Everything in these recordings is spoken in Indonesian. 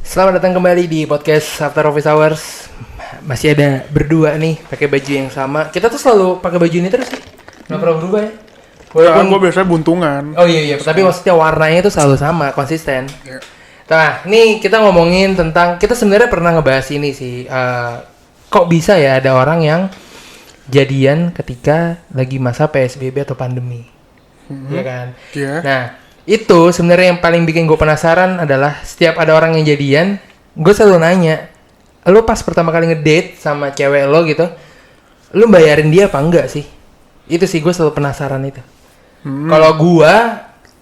Selamat datang kembali di podcast After Office Hours. Masih ada berdua nih pakai baju yang sama. Kita tuh selalu pakai baju ini terus sih. Nggak pernah berubah ya. Walaupun gue biasanya buntungan. Oh iya, tapi maksudnya warnanya tuh selalu sama, konsisten. Yeah. Nah, nih kita ngomongin tentang, kita sebenarnya pernah ngebahas ini sih. Kok bisa ya ada orang yang jadian ketika lagi masa PSBB atau pandemi, ya kan? Yeah. Nah, itu sebenarnya yang paling bikin gue penasaran adalah setiap ada orang yang jadian, gue selalu nanya, lo pas pertama kali ngedate sama cewek lo gitu, lo bayarin dia apa enggak sih? Itu sih gue selalu penasaran itu. Kalau gue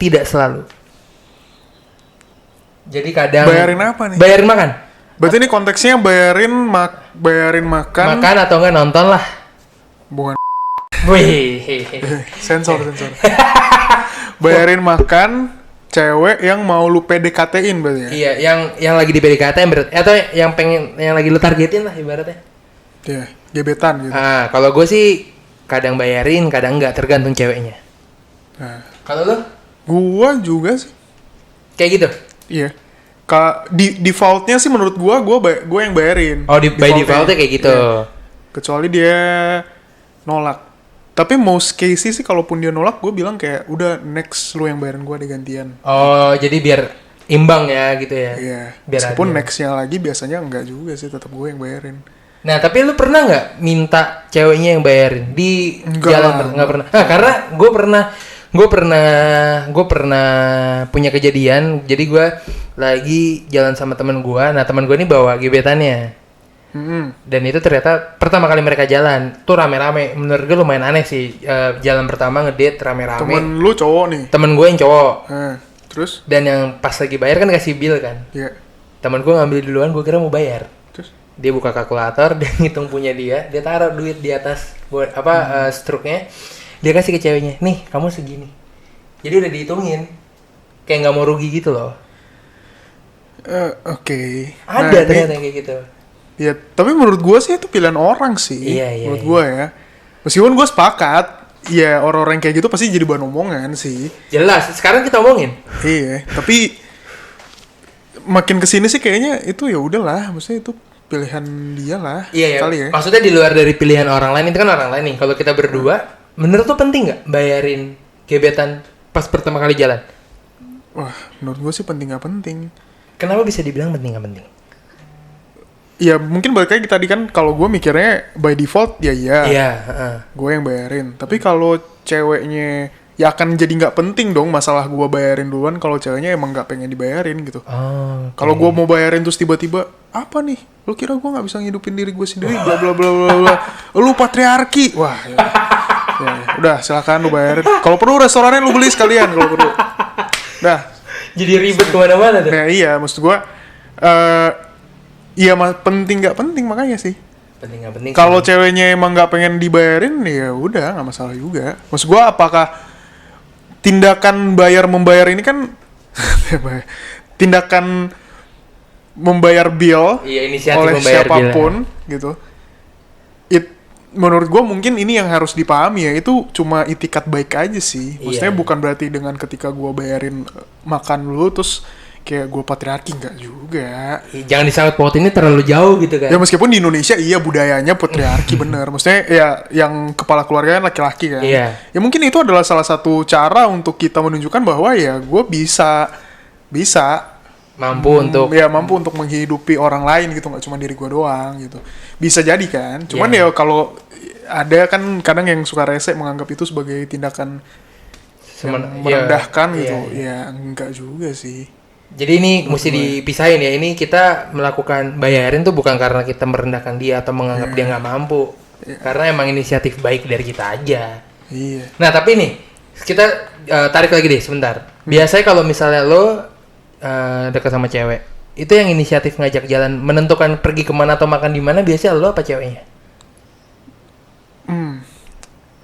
tidak selalu. Jadi kadang Bayarin apa nih? Bayarin makan. Berarti ini konteksnya bayarin makan. Makan atau enggak nonton lah. Bukan. Wih. Sensor. Bayarin makan cewek yang mau lu PDKT-in berarti ya? Iya, yang lagi di PDKT atau yang lagi lu targetin lah ibaratnya. Iya, gebetan gitu. Ah, kalau gue sih kadang bayarin, kadang enggak, tergantung ceweknya. Nah, Kalau lu? gua juga sih. Kayak gitu? Iya. Defaultnya sih menurut gua yang bayarin. Oh, by defaultnya kayak gitu. Iya. Kecuali dia nolak. Tapi most cases sih kalaupun dia nolak, gue bilang kayak udah next lu yang bayarin gue gantian. Oh, jadi biar imbang ya gitu ya? Iya. Biar Meskipun adil. nextnya lagi biasanya enggak juga sih, tetap gue yang bayarin. Nah, tapi lu pernah nggak minta ceweknya yang bayarin di Enggak jalan? lah. Nggak pernah. Nah, karena gue pernah punya kejadian. Jadi gue lagi jalan sama teman gue. Nah, teman gue ini bawa gebetannya. Dan itu ternyata pertama kali mereka jalan tuh rame-rame. Menurut gue lumayan aneh sih. Jalan pertama ngedate rame-rame. Temen lu cowok nih. Temen gue yang cowok. Terus? Dan yang pas lagi bayar kan kasih bill kan. Iya. Temen gue ngambil duluan, gue kira mau bayar. Terus? Dia buka kalkulator, dia ngitung punya dia taruh duit di atas buat struknya. Dia kasih ke ceweknya, nih kamu segini. Jadi udah dihitungin. Kayak nggak mau rugi gitu loh. Oke. Ada ternyata kayak gitu. Ya, tapi menurut gue sih itu pilihan orang sih. Iya, menurut gue ya. Meskipun gue sepakat, ya orang-orang kayak gitu pasti jadi bahan omongan sih. Jelas, sekarang kita omongin. Iya, tapi makin kesini sih kayaknya itu ya udahlah, maksudnya itu pilihan dia lah. Iya, kali ya. Maksudnya di luar dari pilihan orang lain, itu kan orang lain nih. Kalau kita berdua, menurut tuh penting nggak bayarin gebetan pas pertama kali jalan? Wah, menurut gue sih penting nggak penting. Kenapa bisa dibilang penting nggak penting? Ya mungkin balik lagi tadi kan kalau gue mikirnya by default ya iya. Iya. Gue yang bayarin. Tapi kalau ceweknya ya akan jadi nggak penting dong masalah gue bayarin duluan kalau ceweknya emang nggak pengen dibayarin gitu. Oh. Kalau gue mau bayarin terus tiba-tiba apa nih? Lu kira gue nggak bisa ngidupin diri gue sendiri? Bla bla bla bla bla. Lu patriarki. Wah. Ya. Ya, udah silakan lu bayarin. Kalau perlu restorannya lu beli sekalian kalau perlu. Dah. Jadi ribet kemana-mana tuh. Nah iya maksud gue. Iya penting nggak penting makanya sih. Penting nggak penting. Kalau ceweknya emang nggak pengen dibayarin ya udah nggak masalah juga. Maksud gue apakah tindakan bayar membayar ini kan tindakan membayar bill inisiatif oleh membayar siapapun gitu. Menurut gue mungkin ini yang harus dipahami ya itu cuma itikat baik aja sih. Maksudnya bukan berarti dengan ketika gue bayarin makan lu terus kayak gue patriarki, enggak juga. Jangan disangkut pautinnya terlalu jauh gitu kan. Ya meskipun di Indonesia iya budayanya patriarki bener. Maksudnya ya yang kepala keluarga kan laki-laki kan. Iya. Ya mungkin itu adalah salah satu cara untuk kita menunjukkan bahwa ya gue bisa mampu untuk menghidupi orang lain gitu, nggak cuma diri gue doang gitu. Bisa jadi kan. Cuman ya kalau ada kan kadang yang suka rese menganggap itu sebagai tindakan merendahkan gitu. Ya enggak juga sih. Jadi ini mesti dipisahin ya. Ini kita melakukan bayarin tuh bukan karena kita merendahkan dia atau menganggap dia nggak mampu. Karena emang inisiatif baik dari kita aja. Iya. Nah tapi nih kita tarik lagi deh sebentar. Biasanya kalau misalnya lo dekat sama cewek, itu yang inisiatif ngajak jalan, menentukan pergi kemana atau makan di mana, biasanya lo apa ceweknya?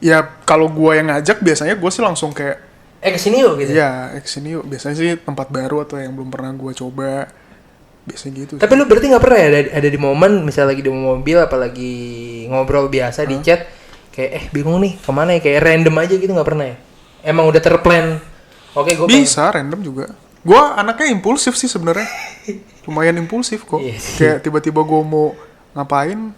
Ya kalau gue yang ngajak biasanya gue sih langsung kayak Kesini yuk gitu. Iya, kesini yuk. Biasanya sih tempat baru atau yang belum pernah gue coba. Biasanya gitu. Tapi lu berarti nggak pernah ya ada di momen misalnya lagi di mobil apalagi ngobrol biasa di chat kayak bingung nih kemana ya, kayak random aja gitu, nggak pernah ya? Emang udah terplan? Oke, gue bisa random juga. gue anaknya impulsif sih sebenarnya. Lumayan impulsif kok. Iya sih. Kayak tiba-tiba gue mau ngapain,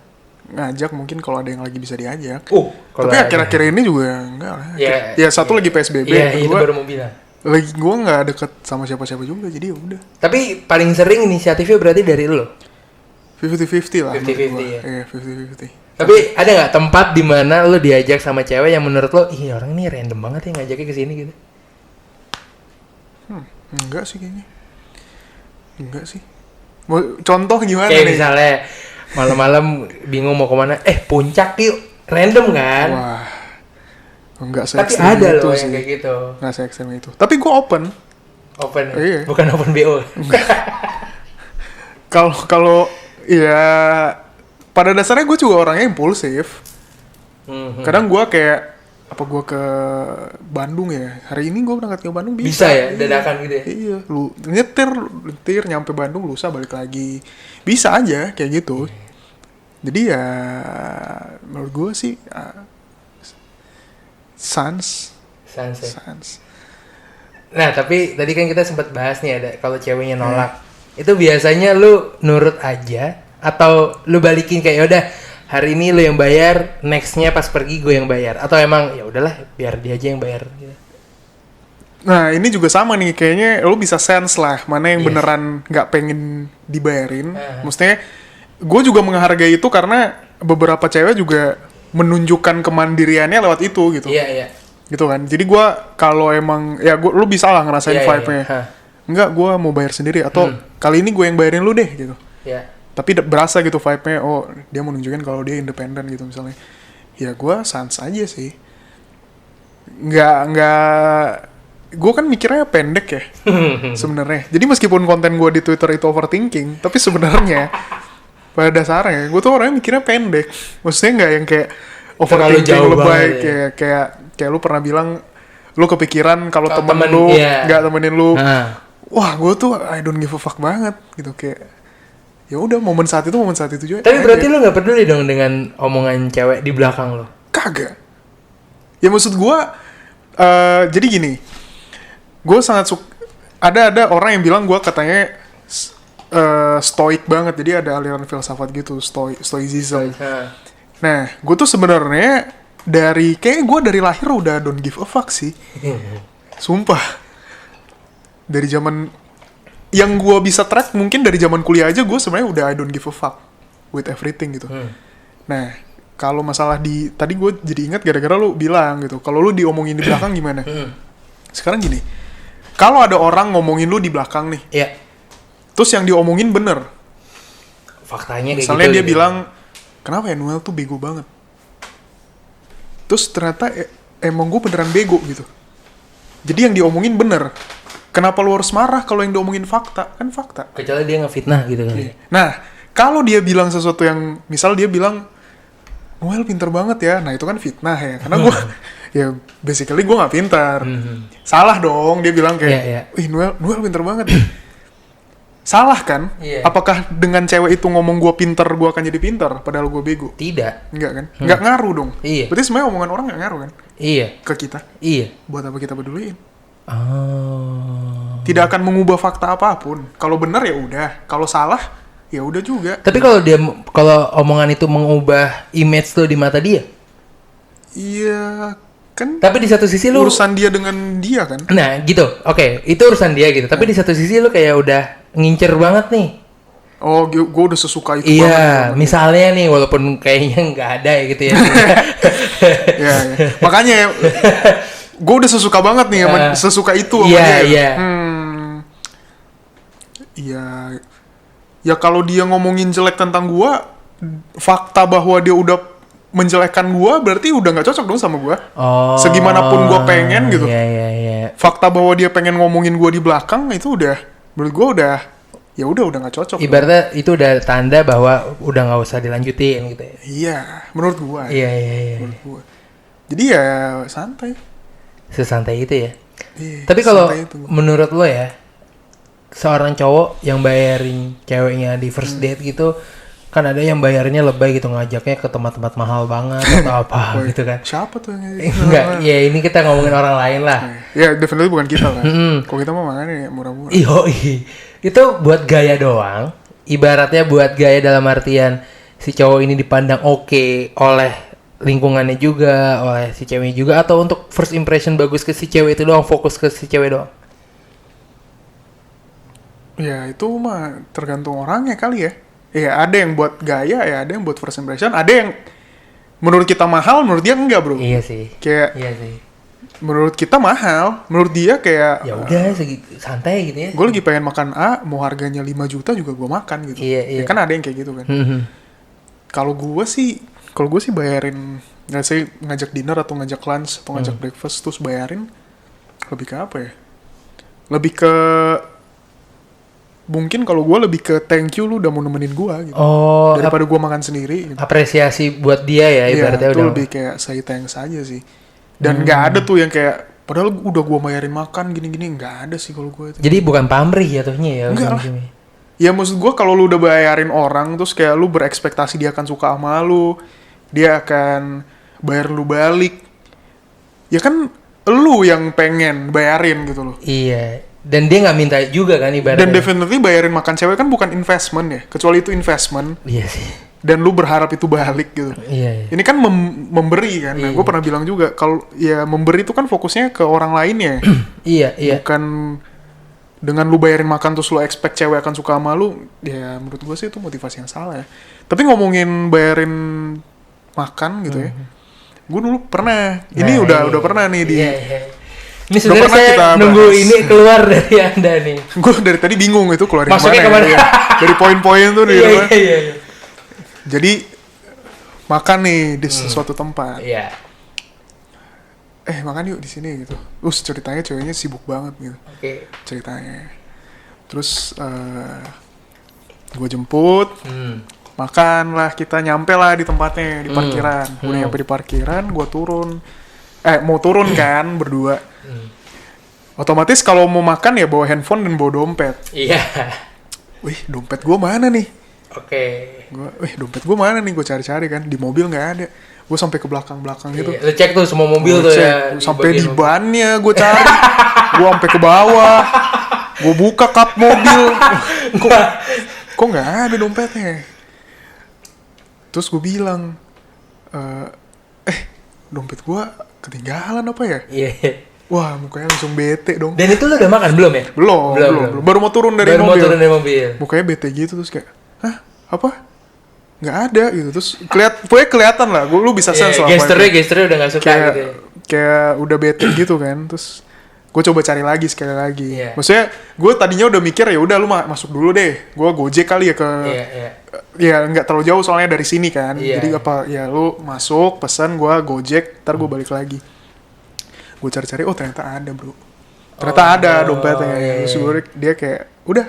ngajak mungkin kalau ada yang lagi bisa diajak. Kalau Tapi ada. akhir-akhir ini juga enggak lah. Ya, Satu lagi PSBB, Iya, itu kedua baru mau bilang. lagi gue nggak deket sama siapa-siapa juga, jadi ya udah. Tapi paling sering inisiatifnya berarti dari lo. 50-50 lah. 50-50 menurut gua. ya. Iya, 50-50. Tapi ada nggak tempat di mana lo diajak sama cewek yang menurut lo, ih orang ini random banget ya ngajaknya ke sini gitu? Enggak sih kayaknya. Enggak sih. Contoh gimana Kayak nih? misalnya malam-malam bingung mau kemana, puncak yuk, random kan? Wah. Enggak Tapi se-ekstrem ada itu loh sih. yang kayak gitu. Nggak se-ekstrem itu. Tapi gue open. Open, ya? Iya. Bukan open BO. Kalau ya pada dasarnya gue juga orangnya impulsif. Kadang gue kayak apa gue ke Bandung ya. Hari ini gue berangkat ke Bandung Bisa ya, Iya. dadakan gitu ya? Iya, lu nyetir nyampe Bandung, lusa balik lagi. Bisa aja kayak gitu. Jadi ya menurut gue sih sans. Nah, tapi tadi kan kita sempat bahas nih ada kalau ceweknya nolak. Itu biasanya lu nurut aja atau lu balikin kayak yaudah hari ini lu yang bayar, nextnya pas pergi gue yang bayar, atau emang ya udahlah biar dia aja yang bayar gitu. Nah ini juga sama nih, kayaknya lu bisa sense lah mana yang Yes. beneran nggak pengen dibayarin. Maksudnya gue juga menghargai itu karena beberapa cewek juga menunjukkan kemandiriannya lewat itu gitu. Iya. Gitu kan. Jadi gue kalau emang ya lu bisa lah ngerasain Iya, vibe-nya. iya. Enggak, gue mau bayar sendiri atau kali ini gue yang bayarin lu deh gitu. Ya. Tapi berasa gitu vibe-nya, oh dia mau nunjukin kalau dia independen gitu misalnya. Ya gue sans aja sih. Nggak gue kan mikirnya pendek ya sebenarnya. Jadi meskipun konten gue di Twitter itu overthinking, tapi sebenarnya pada dasarnya gue tuh orangnya mikirnya pendek. Maksudnya nggak yang kayak overthinking jauh lebay banget ya. kayak lu pernah bilang lu kepikiran kalau temen temen, lu iya. nggak temenin lu. Nah. Wah, gue tuh I don't give a fuck banget gitu, kayak ya udah momen saat itu juga. Tapi berarti lu nggak peduli dong dengan omongan cewek di belakang lo? Kagak. Ya maksud gue jadi gini, gue sangat ada orang yang bilang gue katanya stoik banget, jadi ada aliran filsafat gitu, stoicism. Nah, gue tuh sebenarnya kayak gue dari lahir udah don't give a fuck sih, sumpah. Dari zaman yang gue bisa track mungkin dari zaman kuliah aja gue sebenarnya udah I don't give a fuck with everything gitu. Nah, kalau masalah tadi gue jadi ingat gara-gara lu bilang gitu, kalau lu diomongin di belakang gimana? Sekarang gini, kalau ada orang ngomongin lu di belakang nih, Iya. terus yang diomongin bener, Faktanya kayak misalnya gitu. dia gitu. bilang, kenapa ya Noel tuh bego banget? Terus ternyata emang gue beneran bego gitu. Jadi yang diomongin bener. Kenapa lu harus marah kalau yang diomongin fakta? Kan fakta. Kecuali dia ngefitnah gitu kan. Nah, kalau dia bilang sesuatu yang, misal dia bilang, Noel pinter banget ya. Nah, itu kan fitnah ya. Karena gue, ya basically gue gak pintar. Salah dong, dia bilang kayak, Iya. wih Noel pinter banget ya. Salah kan? Iya. Apakah dengan cewek itu ngomong gue pinter, gue akan jadi pinter, padahal gue bego? Tidak. Enggak kan? Enggak ngaruh dong. Iya. Berarti sebenarnya omongan orang gak ngaruh kan? Iya. Ke kita. Iya. Buat apa kita peduliin? Oh. Tidak akan mengubah fakta apapun. Kalau benar ya udah, kalau salah ya udah juga. Tapi kalau omongan itu mengubah image lo di mata dia. Iya, kan Tapi di satu sisi lu urusan dia dengan dia kan. Nah, gitu. Oke, itu urusan dia gitu. Tapi di satu sisi lu kayak udah ngincer banget nih. Oh, gue udah sesuka itu Iya, banget. misalnya nih walaupun kayaknya nggak ada ya gitu ya. Iya. Makanya gue udah sesuka banget nih sama sesuka itu sama Iya, dia. iya. Iya. Ya kalau dia ngomongin jelek tentang gue, fakta bahwa dia udah menjelekkan gue berarti udah nggak cocok dong sama gue. Oh. Segimanapun gue pengen gitu. Iya. Fakta bahwa dia pengen ngomongin gue di belakang itu udah, menurut gue udah nggak cocok. Ibaratnya itu udah tanda bahwa udah nggak usah dilanjutin gitu ya. Iya, menurut gue. Iya. Menurut gue. Jadi ya santai. Sesantai itu ya. Iya, Tapi kalau santai itu. menurut lo ya, seorang cowok yang bayarin ceweknya di first date gitu, Kan ada yang bayarnya lebay gitu, ngajaknya ke tempat-tempat mahal banget atau apa Woy, gitu kan. siapa tuh yang Enggak, ya ini kita ngomongin orang lain lah. Ya definitely bukan kita lah. Kalau kita mah makanya murah-murah. Itu buat gaya doang. Ibaratnya buat gaya dalam artian si cowok ini dipandang oke oleh lingkungannya juga, oleh si ceweknya juga, atau untuk first impression bagus ke si cewek itu doang, fokus ke si cewek doang. Ya itu mah tergantung orangnya kali ya. Ya ada yang buat gaya, ya ada yang buat first impression, ada yang menurut kita mahal, menurut dia enggak bro. Iya sih. Kayak Iya sih. menurut kita mahal, menurut dia kayak Ya udah segitu santai gitu ya. gue lagi pengen makan A, mau harganya 5 juta juga gue makan gitu. Iya. Ya kan ada yang kayak gitu kan. Kalau gue sih bayarin, nggak sih ngajak dinner atau ngajak lunch atau ngajak breakfast terus bayarin, lebih ke apa ya? Lebih ke mungkin kalau gue lebih ke thank you lu udah mau nemenin gue gitu. Oh, Daripada gue makan sendiri gitu. apresiasi buat dia ya Iya, ibaratnya itu udah. lebih kayak say thanks aja sih. Dan nggak ada tuh yang kayak padahal udah gue bayarin makan gini-gini, nggak ada sih kalau gue itu. Jadi bukan pamrih jatuhnya ya. Enggak lah. ujung-ujungnya. Ya maksud gue kalau lu udah bayarin orang terus kayak lu berekspektasi dia akan suka sama lu, dia akan bayar lu balik. Ya kan lu yang pengen bayarin gitu loh. Iya. Dan dia nggak minta juga kan ibaratnya. Dan definitely bayarin makan cewek kan bukan investment ya, kecuali itu investment. Iya sih. Dan lu berharap itu balik gitu. Iya. Ini kan memberi kan. Nah, Iya. gue pernah bilang juga kalau ya memberi itu kan fokusnya ke orang lainnya. Iya. Bukan dengan lu bayarin makan terus lu expect cewek akan suka sama lu. Ya menurut gue sih itu motivasi yang salah ya. Tapi ngomongin bayarin makan gitu ya. Gue dulu pernah. Ini Nah, udah pernah nih di. Iya. Ini sebenarnya pernah saya kita nunggu bahas. ini keluar dari Anda nih. Gue dari tadi bingung itu keluarin Masuknya kemana. kemana? Ya. Dari poin-poin tuh dari mana. Iya. Jadi makan nih di sesuatu tempat. Iya. Makan yuk di sini gitu. Terus ceritanya ceweknya sibuk banget gitu. Oke. Ceritanya. Terus gue jemput, makan lah, kita nyampe lah di tempatnya di parkiran. Udah nyampe di parkiran, gue turun. Mau turun kan berdua. Otomatis kalau mau makan ya bawa handphone dan bawa dompet. Iya. Wih, dompet gue mana nih? Oke. Dompet gue mana nih? Gue cari-cari kan, di mobil nggak ada. Gue sampai ke belakang-belakang gitu. Iya. Lu cek tuh semua mobil Gua tuh cek, ya. sampai di bagian bannya gue cari. Gue sampai ke bawah. Gue buka kap mobil. Kok nggak ada dompetnya? Terus gue bilang, dompet gue ketinggalan apa ya? Iya. Wah, mukanya langsung bete dong. Dan itu lu udah makan belum ya? Belum. Baru mau turun dari Baru mau mobil. turun dari mobil. Mukanya bete gitu terus kayak, hah? Apa? Nggak ada gitu. Terus pokoknya kelihatan lah. Lu bisa sense lah. Gesturnya udah gak suka kayak, gitu ya. kayak udah bete gitu kan. Terus gue coba cari lagi sekali lagi. Iya. Maksudnya gue tadinya udah mikir ya udah lu masuk dulu deh. Gue Gojek kali ya ke. Iya. Ya nggak terlalu jauh soalnya dari sini kan. Iya, Jadi iya. apa ya lu masuk pesan gue Gojek, ntar gue balik lagi. Gue cari-cari, oh ternyata ada bro. Ternyata ada dompetnya. iya. Terus dia kayak udah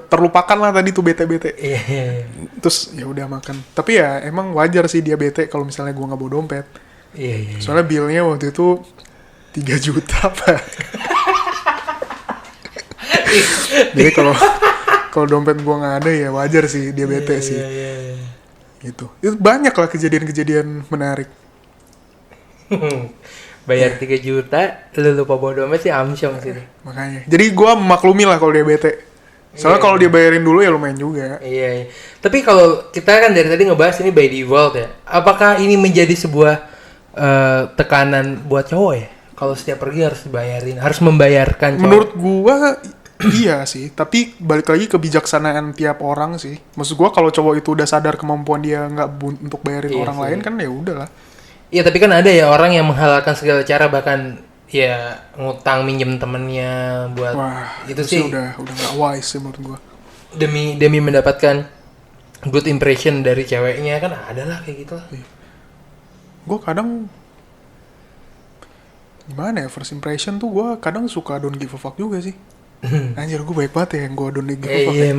terlupakan lah tadi tuh bete-bete. Iya. Terus ya udah makan. Tapi ya emang wajar sih dia bete kalau misalnya gue nggak bawa dompet. Iya. Soalnya billnya waktu itu 3 juta pak. Jadi kalau dompet gue nggak ada ya wajar sih dia bete sih. Iya. Gitu. Itu banyak lah kejadian-kejadian menarik. Bayar 3 juta, lu lupa bawa dompet sih amsyong sih. Makanya. Jadi gue memaklumi lah kalau dia bete. Soalnya kalau dia bayarin dulu ya lumayan juga. Iya. Tapi kalau kita kan dari tadi ngebahas ini by default ya. Apakah ini menjadi sebuah tekanan buat cowok ya? Kalau setiap pergi harus dibayarin, harus membayarkan cowok. Menurut gue iya sih. Tapi balik lagi kebijaksanaan tiap orang sih. Maksud gue kalau cowok itu udah sadar kemampuan dia nggak untuk bayarin Iya orang sih. lain kan ya udahlah. Iya, tapi kan ada ya orang yang menghalalkan segala cara, bahkan ya ngutang minjem temennya buat Wah, itu itu sih udah nggak wise sih menurut gue. demi mendapatkan good impression dari ceweknya, kan ada lah kayak gitu lah. Gue kadang gimana ya, first impression tuh gue kadang suka don't give a fuck juga sih. Anjir, gue baik banget ya yang gue don't give a fuck. Iya,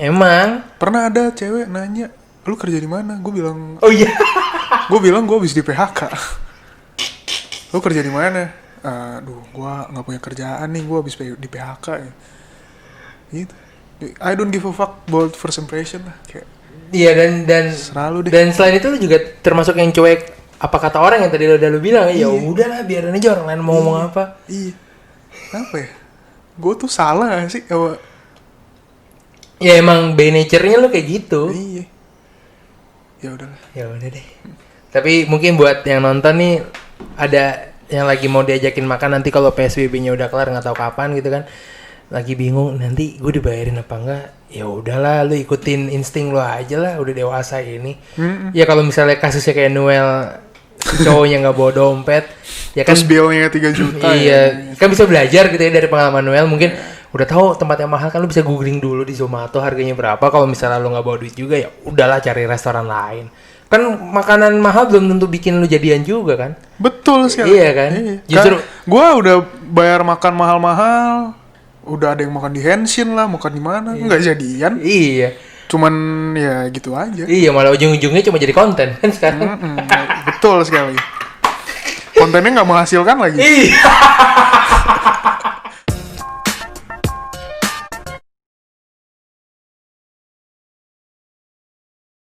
emang. Pernah ada cewek nanya, lu kerja di mana? Gue bilang, Oh iya. gue habis di PHK. Lu kerja di mana? Aduh, gue nggak punya kerjaan nih, gue habis di PHK ya. Gitu. I don't give a fuck about first impression lah. Kayak Iya dan Selalu deh. dan selain itu lu juga termasuk yang cuek apa kata orang yang tadi udah lu bilang ya Iya. udahlah biarin aja orang lain mau ngomong apa. Iya. Kenapa ya? Gue tuh salah gak sih? Ya emang by nature-nya lu kayak gitu. Iya. Ya udahlah. Ya udah deh. Tapi mungkin buat yang nonton nih ada yang lagi mau diajakin makan nanti kalau PSBB-nya udah kelar nggak tahu kapan gitu kan. Lagi bingung nanti gue dibayarin apa enggak. Ya udahlah lu ikutin insting lu aja lah udah dewasa ini. Ya kalau misalnya kasusnya kayak Noel cowoknya nggak bawa dompet ya kan Terus bill-nya 3 juta iya, kan bisa belajar gitu ya dari pengalaman Noel mungkin udah tahu tempat yang mahal kan lu bisa googling dulu di Zomato harganya berapa. Kalau misalnya lu nggak bawa duit juga ya udahlah cari restoran lain. Kan makanan mahal belum tentu bikin lu jadian juga kan. Betul sekali. Iya kan? Justru gue udah bayar makan mahal-mahal, udah ada yang makan di Henshin lah, makan di mana, nggak jadian. Iya. Cuman ya gitu aja. Iya, malah ujung-ujungnya cuma jadi konten kan sekarang. Betul sekali. Kontennya nggak menghasilkan lagi. Iya.